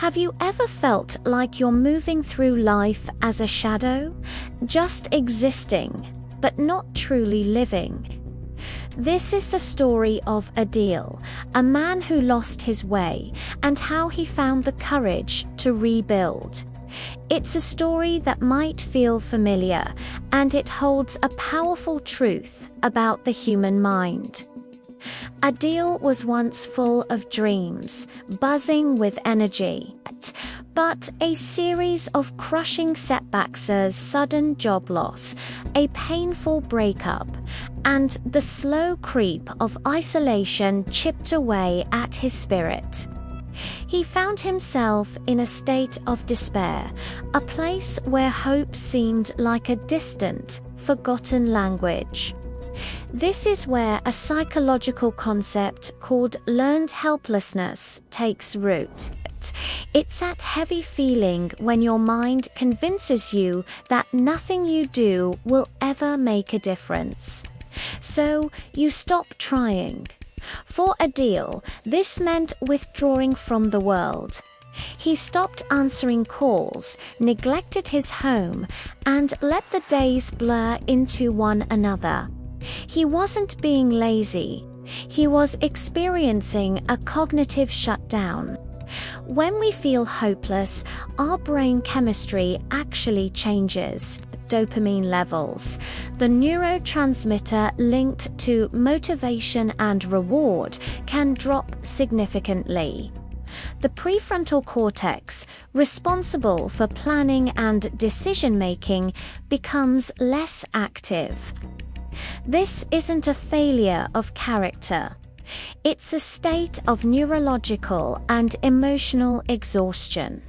Have you ever felt like you're moving through life as a shadow, just existing, but not truly living? This is the story of Adeel, a man who lost his way and how he found the courage to rebuild. It's a story that might feel familiar, and it holds a powerful truth about the human mind. Adeel was once full of dreams, buzzing with energy, but a series of crushing setbacks, a sudden job loss, a painful breakup, and the slow creep of isolation chipped away at his spirit. He found himself in a state of despair, a place where hope seemed like a distant, forgotten language. This is where a psychological concept called learned helplessness takes root. It's that heavy feeling when your mind convinces you that nothing you do will ever make a difference. So you stop trying. For Adeel, this meant withdrawing from the world. He stopped answering calls, neglected his home, and let the days blur into one another. He wasn't being lazy. He was experiencing a cognitive shutdown. When we feel hopeless, our brain chemistry actually changes. Dopamine levels, the neurotransmitter linked to motivation and reward, can drop significantly. The prefrontal cortex, responsible for planning and decision-making, becomes less active. This isn't a failure of character. It's a state of neurological and emotional exhaustion.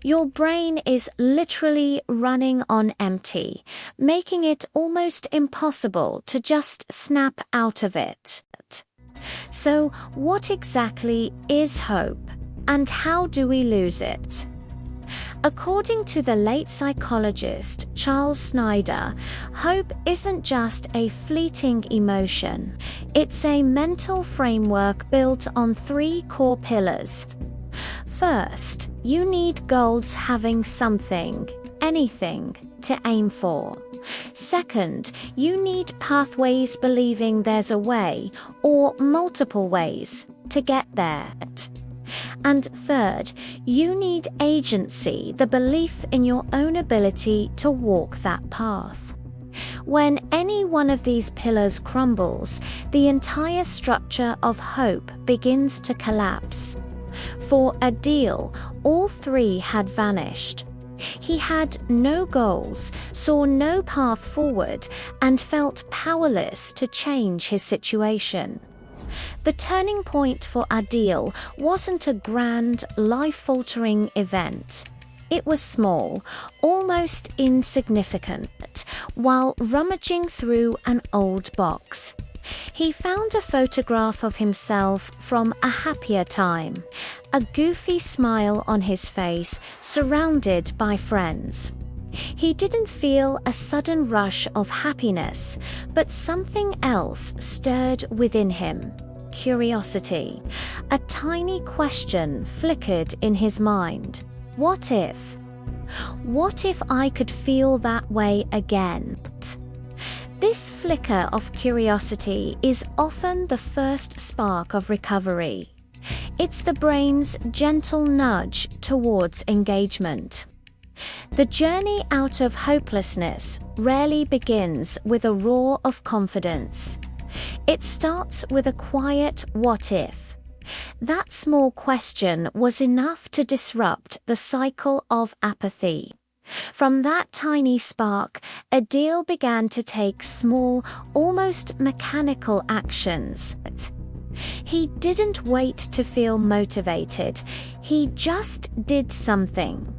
Your brain is literally running on empty, making it almost impossible to just snap out of it. So, what exactly is hope, and how do we lose it? According to the late psychologist Charles Snyder, hope isn't just a fleeting emotion. It's a mental framework built on three core pillars. First, you need goals having something, anything, to aim for. Second, you need pathways believing there's a way, or multiple ways, to get there. And third, you need agency, the belief in your own ability to walk that path. When any one of these pillars crumbles, the entire structure of hope begins to collapse. For Adeel, all three had vanished. He had no goals, saw no path forward, and felt powerless to change his situation. The turning point for Adeel wasn't a grand, life-altering event. It was small, almost insignificant, while rummaging through an old box. He found a photograph of himself from a happier time, a goofy smile on his face, surrounded by friends. He didn't feel a sudden rush of happiness, but something else stirred within him. Curiosity. A tiny question flickered in his mind. What if? What if I could feel that way again? This flicker of curiosity is often the first spark of recovery. It's the brain's gentle nudge towards engagement. The journey out of hopelessness rarely begins with a roar of confidence. It starts with a quiet what if. That small question was enough to disrupt the cycle of apathy. From that tiny spark, Adeel began to take small, almost mechanical actions. He didn't wait to feel motivated. He just did something.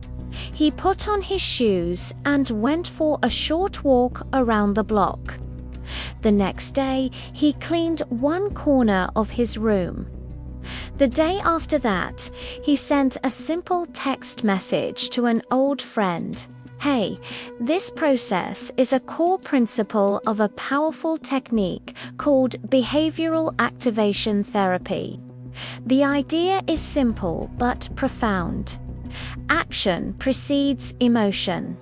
He put on his shoes and went for a short walk around the block. The next day, he cleaned one corner of his room. The day after that, he sent a simple text message to an old friend. Hey, this process is a core principle of a powerful technique called behavioral activation therapy. The idea is simple but profound. Action precedes emotion.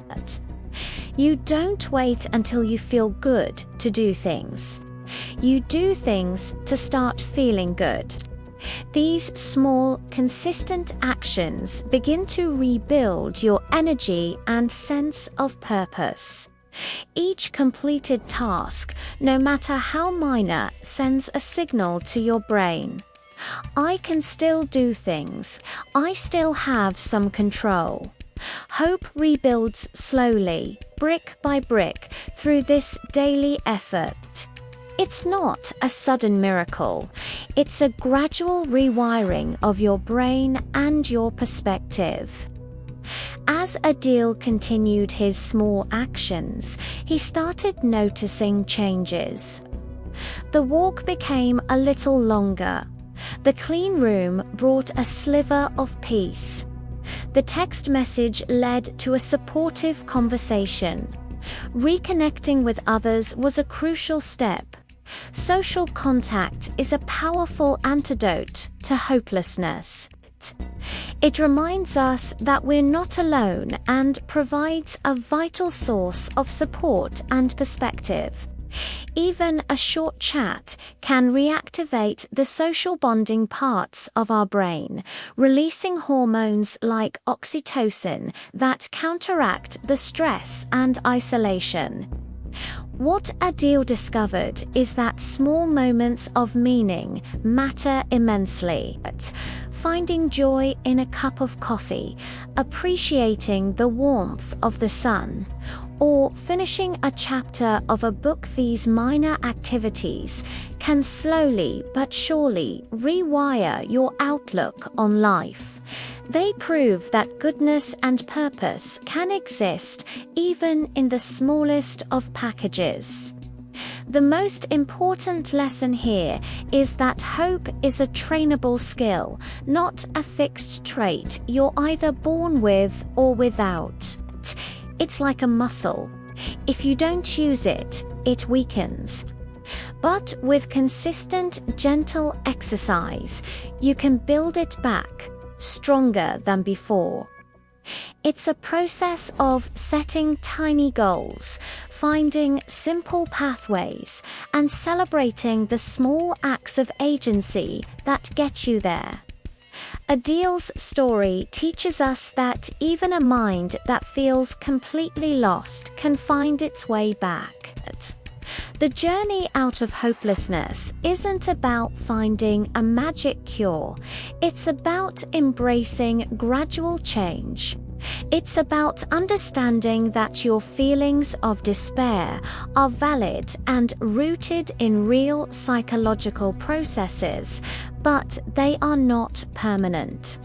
You don't wait until you feel good to do things. You do things to start feeling good. These small, consistent actions begin to rebuild your energy and sense of purpose. Each completed task, no matter how minor, sends a signal to your brain. I can still do things. I still have some control. Hope rebuilds slowly, brick by brick, through this daily effort. It's not a sudden miracle. It's a gradual rewiring of your brain and your perspective. As Adeel continued his small actions, he started noticing changes. The walk became a little longer. The clean room brought a sliver of peace. The text message led to a supportive conversation. Reconnecting with others was a crucial step. Social contact is a powerful antidote to hopelessness. It reminds us that we're not alone and provides a vital source of support and perspective. Even a short chat can reactivate the social bonding parts of our brain, releasing hormones like oxytocin that counteract the stress and isolation. What Adeel discovered is that small moments of meaning matter immensely. Finding joy in a cup of coffee, appreciating the warmth of the sun, or finishing a chapter of a book. These minor activities can slowly but surely rewire your outlook on life. They prove that goodness and purpose can exist even in the smallest of packages. The most important lesson here is that hope is a trainable skill, not a fixed trait you're either born with or without. It's like a muscle. If you don't use it, it weakens. But with consistent, gentle exercise, you can build it back, stronger than before. It's a process of setting tiny goals, finding simple pathways, and celebrating the small acts of agency that get you there. Adeel's story teaches us that even a mind that feels completely lost can find its way back. The journey out of hopelessness isn't about finding a magic cure. It's about embracing gradual change. It's about understanding that your feelings of despair are valid and rooted in real psychological processes, but they are not permanent.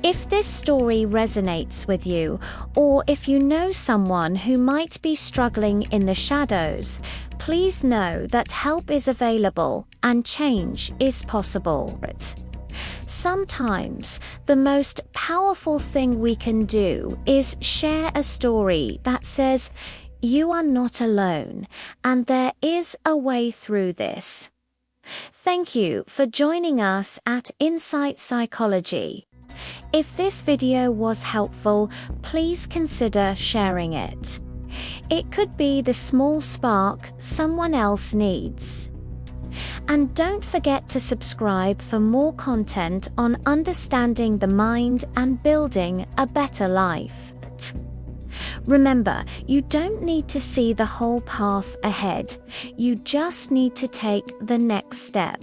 If this story resonates with you, or if you know someone who might be struggling in the shadows, please know that help is available and change is possible. Sometimes the most powerful thing we can do is share a story that says, "You are not alone, and there is a way through this." Thank you for joining us at Insight Psychology. If this video was helpful, please consider sharing it. It could be the small spark someone else needs. And don't forget to subscribe for more content on understanding the mind and building a better life. Remember, you don't need to see the whole path ahead. You just need to take the next step.